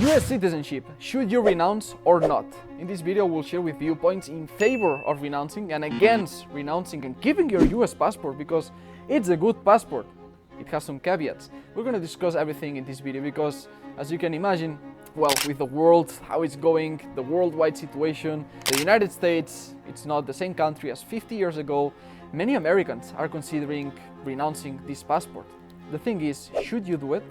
US citizenship, should you renounce or not? In this video we'll share with you points in favor of renouncing and against renouncing and keeping your US passport because it's a good passport. It has some caveats. We're going to discuss everything in this video because, as you can imagine, well, with the world, how it's going, the worldwide situation, the United States, it's not the same country as 50 years ago. Many Americans are considering renouncing this passport. The thing is, should you do it?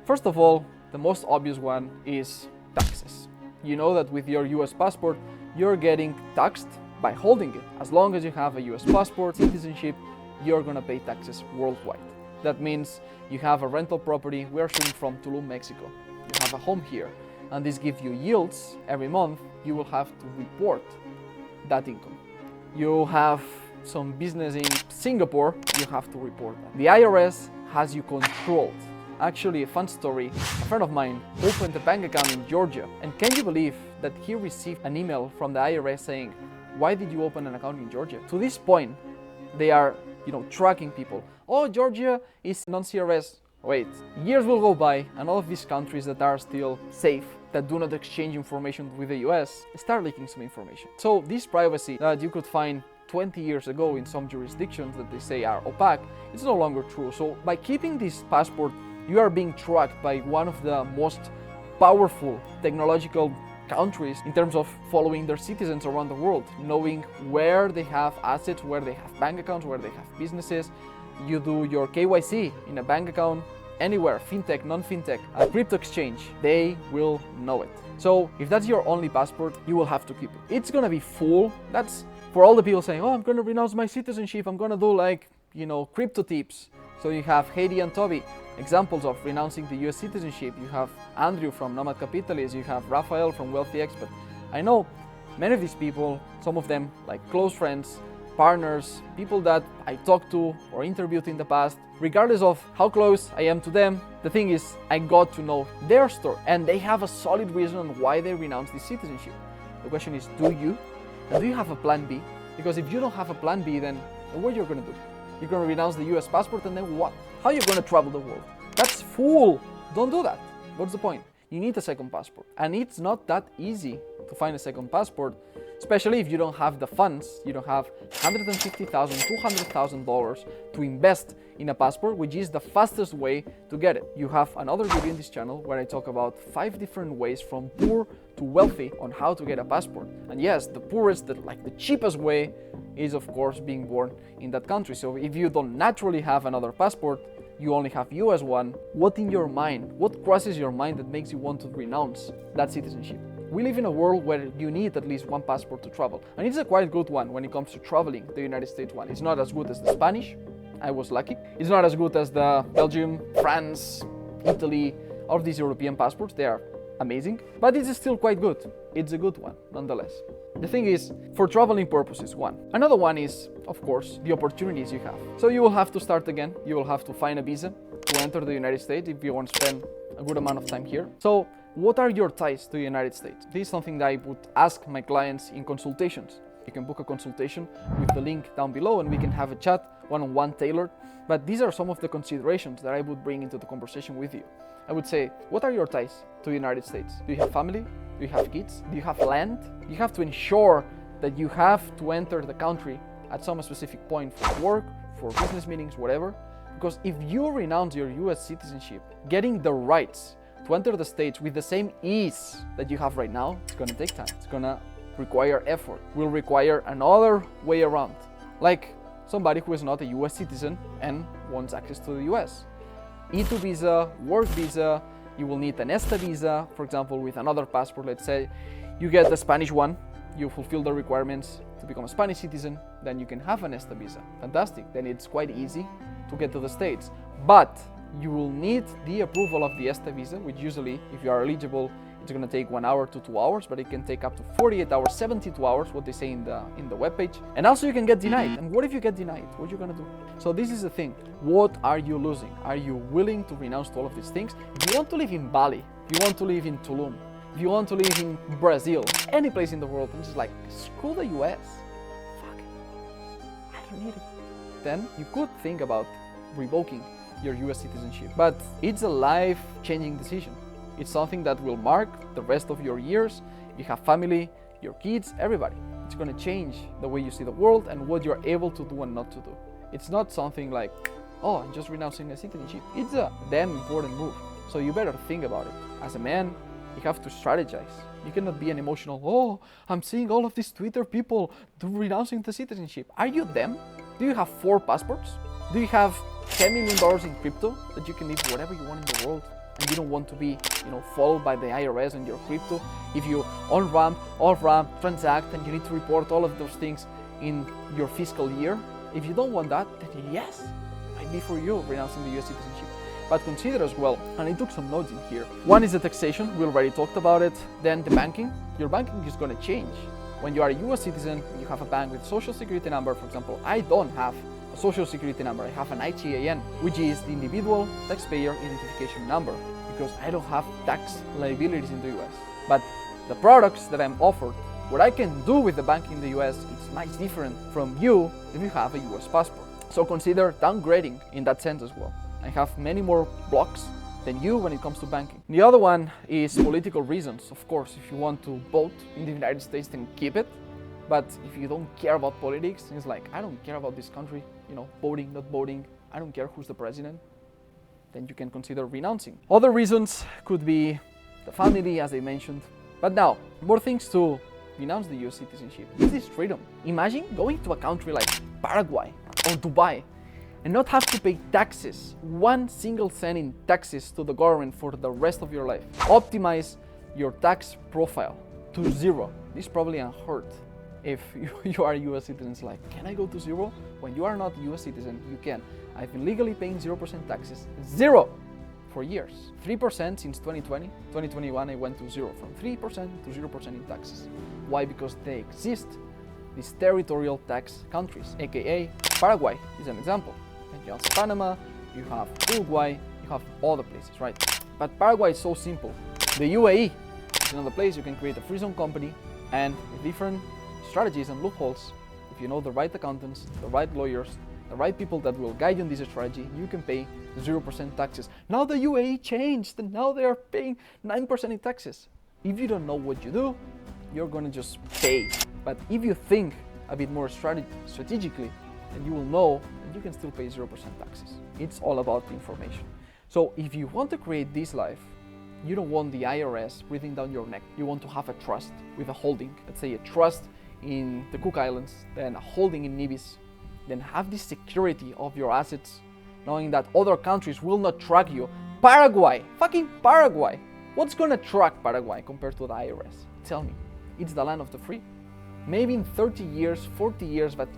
First of all, the most obvious one is taxes. You know that with your US passport, you're getting taxed by holding it. As long as you have a US passport, citizenship, you're gonna pay taxes worldwide. That means you have a rental property, we're shooting from Tulum, Mexico. You have a home here, and this gives you yields every month. You will have to report that income. You have some business in Singapore, you have to report that. The IRS has you controlled. Actually, a fun story, a friend of mine opened a bank account in Georgia, and can you believe that he received an email from the IRS saying, why did you open an account in Georgia? To this point, they are, tracking people. Oh, Georgia is non-CRS. Wait, years will go by, and all of these countries that are still safe, that do not exchange information with the US, start leaking some information. So this privacy that you could find 20 years ago in some jurisdictions that they say are opaque, it's no longer true. So by keeping this passport, you are being tracked by one of the most powerful technological countries in terms of following their citizens around the world, knowing where they have assets, where they have bank accounts, where they have businesses. You do your KYC in a bank account, anywhere, fintech, non-fintech, a crypto exchange, they will know it. So if that's your only passport, you will have to keep it. It's gonna be full. That's for all the people saying, oh, I'm gonna renounce my citizenship, I'm gonna do crypto tips. So you have Heidi and Toby, examples of renouncing the US citizenship. You have Andrew from Nomad Capitalist, you have Raphael from Wealthy Expert. I know many of these people, some of them like close friends, partners, people that I talked to or interviewed in the past. Regardless of how close I am to them, the thing is, I got to know their story and they have a solid reason on why they renounced this citizenship. The question is, do you? And do you have a plan B? Because if you don't have a plan B, then what are you going to do? You're going to renounce the US passport and then what? How are you going to travel the world? That's fool. Don't do that. What's the point? You need a second passport. And it's not that easy to find a second passport, especially if you don't have the funds. You don't have $150,000, $200,000 to invest in a passport, which is the fastest way to get it. You have another video in this channel where I talk about 5 different ways from poor to wealthy on how to get a passport. And yes, the poorest, the cheapest way is of course being born in that country. So if you don't naturally have another passport, you only have US one, what in your mind, what crosses your mind that makes you want to renounce that citizenship? We live in a world where you need at least one passport to travel. And it's a quite good one when it comes to traveling, the United States one. It's not as good as the Spanish, I was lucky. It's not as good as the Belgium, France, Italy, all of these European passports. They are amazing, but it's still quite good. It's a good one, nonetheless. The thing is, for traveling purposes, one. Another one is, of course, the opportunities you have. So you will have to start again. You will have to find a visa to enter the United States if you want to spend a good amount of time here. So what are your ties to the United States? This is something that I would ask my clients in consultations. You can book a consultation with the link down below and we can have a chat, one-on-one tailored. But these are some of the considerations that I would bring into the conversation with you. I would say, what are your ties to the United States? Do you have family? Do you have kids? Do you have land? You have to ensure that you have to enter the country at some specific point for work, for business meetings, whatever. Because if you renounce your US citizenship, getting the rights to enter the States with the same ease that you have right now, it's gonna take time. It's gonna require effort, will require another way around. Like somebody who is not a US citizen and wants access to the US. E2 visa, work visa, you will need an ESTA visa, for example, with another passport. Let's say you get the Spanish one, you fulfill the requirements to become a Spanish citizen, then you can have an ESTA visa. Fantastic, then it's quite easy to get to the States. But you will need the approval of the ESTA visa, which usually, if you are eligible, it's going to take 1 hour to 2 hours, but it can take up to 48 hours, 72 hours, what they say in the webpage. And also you can get denied. And what if you get denied? What are you going to do? So this is the thing. What are you losing? Are you willing to renounce all of these things? If you want to live in Bali, if you want to live in Tulum, if you want to live in Brazil, any place in the world, and just like, screw the US. Fuck it. I don't need it. Then you could think about revoking your US citizenship. But it's a life-changing decision. It's something that will mark the rest of your years. You have family, your kids, everybody. It's going to change the way you see the world and what you're able to do and not to do. It's not something like, oh, I'm just renouncing a citizenship. It's a damn important move. So you better think about it. As a man, you have to strategize. You cannot be an emotional, oh, I'm seeing all of these Twitter people renouncing the citizenship. Are you them? Do you have 4 passports? Do you have $10 million in crypto that you can live whatever you want in the world? And you don't want to be, followed by the IRS on your crypto. If you on-ramp, off-ramp, transact, and you need to report all of those things in your fiscal year, if you don't want that, then yes, it might be for you renouncing the US citizenship. But consider as well, and I took some notes in here. One is the taxation, we already talked about it. Then the banking, your banking is going to change. When you are a US citizen, you have a bank with social security number. For example, I don't have a social security number, I have an ITIN, which is the individual taxpayer identification number, because I don't have tax liabilities in the US. But the products that I'm offered, what I can do with the bank in the US, it's much different from you if you have a US passport. So consider downgrading in that sense as well. I have many more blocks than you when it comes to banking. The other one is political reasons. Of course, if you want to vote in the United States, then keep it. But if you don't care about politics, it's like, I don't care about this country, voting, not voting, I don't care who's the president, then you can consider renouncing. Other reasons could be the family, as I mentioned. But now, more things to renounce the US citizenship. This is freedom. Imagine going to a country like Paraguay or Dubai and not have to pay taxes, 1 single cent in taxes to the government for the rest of your life. Optimize your tax profile to 0. This is probably unheard if you are a US citizen. It's like, can I go to 0? When you are not a US citizen, you can. I've been legally paying 0% taxes, 0 for years. 3% since 2020. 2021, I went to 0, from 3% to 0% in taxes. Why? Because they exist, these territorial tax countries, aka Paraguay is an example. And you have Panama, you have Uruguay, you have all the places, right? But Paraguay is so simple. The UAE is another place you can create a free zone company, and with different strategies and loopholes, if you know the right accountants, the right lawyers, the right people that will guide you in this strategy, you can pay 0% taxes. Now the UAE changed, and now they are paying 9% in taxes. If you don't know what you do, you're gonna just pay. But if you think a bit more strategically, then you will know that you can still pay 0% taxes. It's all about the information. So if you want to create this life, you don't want the IRS breathing down your neck. You want to have a trust with a holding. Let's say a trust in the Cook Islands, then a holding in Nevis, then have the security of your assets, knowing that other countries will not track you. Paraguay, fucking Paraguay. What's gonna track Paraguay compared to the IRS? Tell me. It's the land of the free. Maybe in 30 years, 40 years, but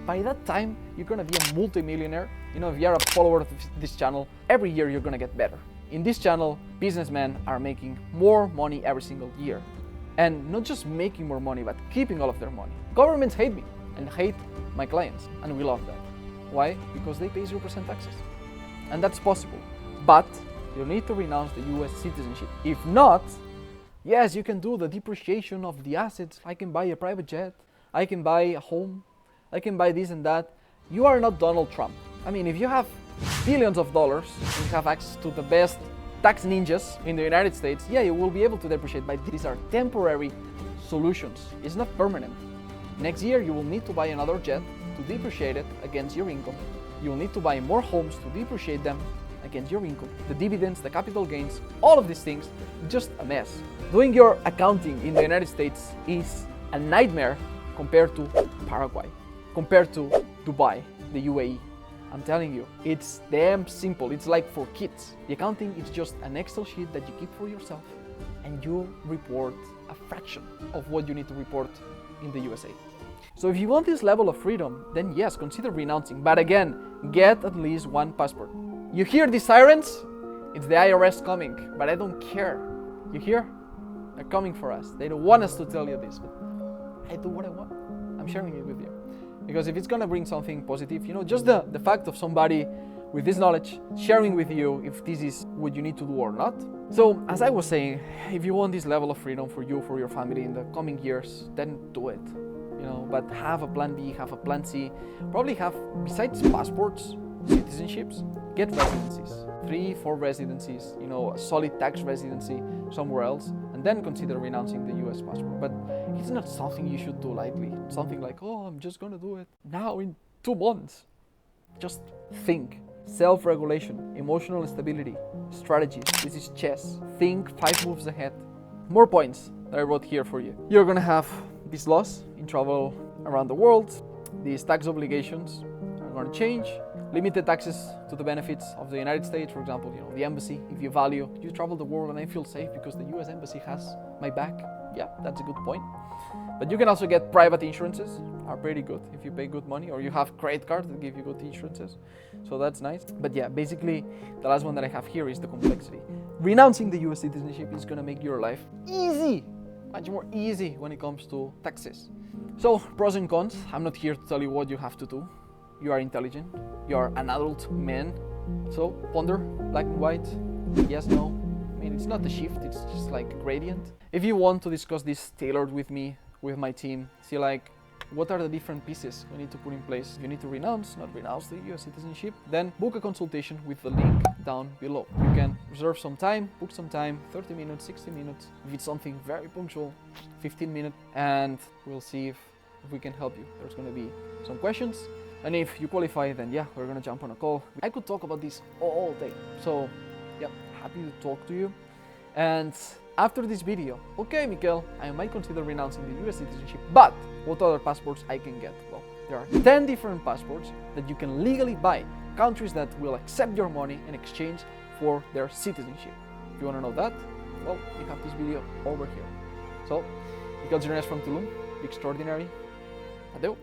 by that time, you're gonna be a multimillionaire. If you're a follower of this channel, every year you're gonna get better. In this channel, businessmen are making more money every single year. And not just making more money, but keeping all of their money. Governments hate me and hate my clients, and we love that. Why? Because they pay 0% taxes. And that's possible. But you need to renounce the US citizenship. If not, yes, you can do the depreciation of the assets. I can buy a private jet, I can buy a home, I can buy this and that. You are not Donald Trump. I mean, if you have billions of dollars and you have access to the best tax ninjas in the United States, yeah, you will be able to depreciate, but these are temporary solutions. It's not permanent. Next year, you will need to buy another jet to depreciate it against your income. You will need to buy more homes to depreciate them against your income. The dividends, the capital gains, all of these things, just a mess. Doing your accounting in the United States is a nightmare compared to Paraguay, compared to Dubai, the UAE. I'm telling you, it's damn simple. It's like for kids. The accounting is just an Excel sheet that you keep for yourself, and you report a fraction of what you need to report in the USA. So if you want this level of freedom, then yes, consider renouncing. But again, get at least 1 passport. You hear the sirens? It's the IRS coming, but I don't care. You hear? They're coming for us. They don't want us to tell you this, but I do what I want. I'm sharing it with you. Because if it's gonna bring something positive, just the fact of somebody with this knowledge sharing with you if this is what you need to do or not. So as I was saying, if you want this level of freedom for you, for your family in the coming years, then do it. But have a plan B, have a plan C, probably have, besides passports, citizenships, get residencies. 3-4 residencies, you know, a solid tax residency somewhere else, and then consider renouncing the US passport. But it's not something you should do lightly. Something like, oh, I'm just gonna do it now in 2 months. Just think. Self-regulation, emotional stability, strategies. This is chess. Think 5 moves ahead. More points that I wrote here for you. You're gonna have these laws in travel around the world. These tax obligations are gonna change. Limited access to the benefits of the United States, for example, you know, the embassy. If you value, you travel the world and I feel safe because the US embassy has my back. Yeah, that's a good point. But you can also get private insurances, are pretty good if you pay good money, or you have credit cards that give you good insurances. So that's nice. But yeah, basically the last one that I have here is the complexity. Renouncing the US citizenship is gonna make your life easy, much more easy when it comes to taxes. So pros and cons, I'm not here to tell you what you have to do. You are intelligent, you are an adult man. So ponder, black and white, yes, no. I mean, it's not a shift, it's just like a gradient. If you want to discuss this tailored with me, with my team, see like, what are the different pieces we need to put in place? If you need to renounce, not renounce the US citizenship, then book a consultation with the link down below. You can reserve some time, book some time, 30 minutes, 60 minutes. If it's something very punctual, 15 minutes, and we'll see if we can help you. There's gonna be some questions. And if you qualify, then yeah, we're gonna jump on a call. I could talk about this all day. So yeah, happy to talk to you. And after this video, okay, Miquel, I might consider renouncing the US citizenship, but what other passports I can get? Well, there are 10 different passports that you can legally buy, countries that will accept your money in exchange for their citizenship. If you want to know that, well, you have this video over here. So, Miquel Gironès from Tulum, be extraordinary. Adeu.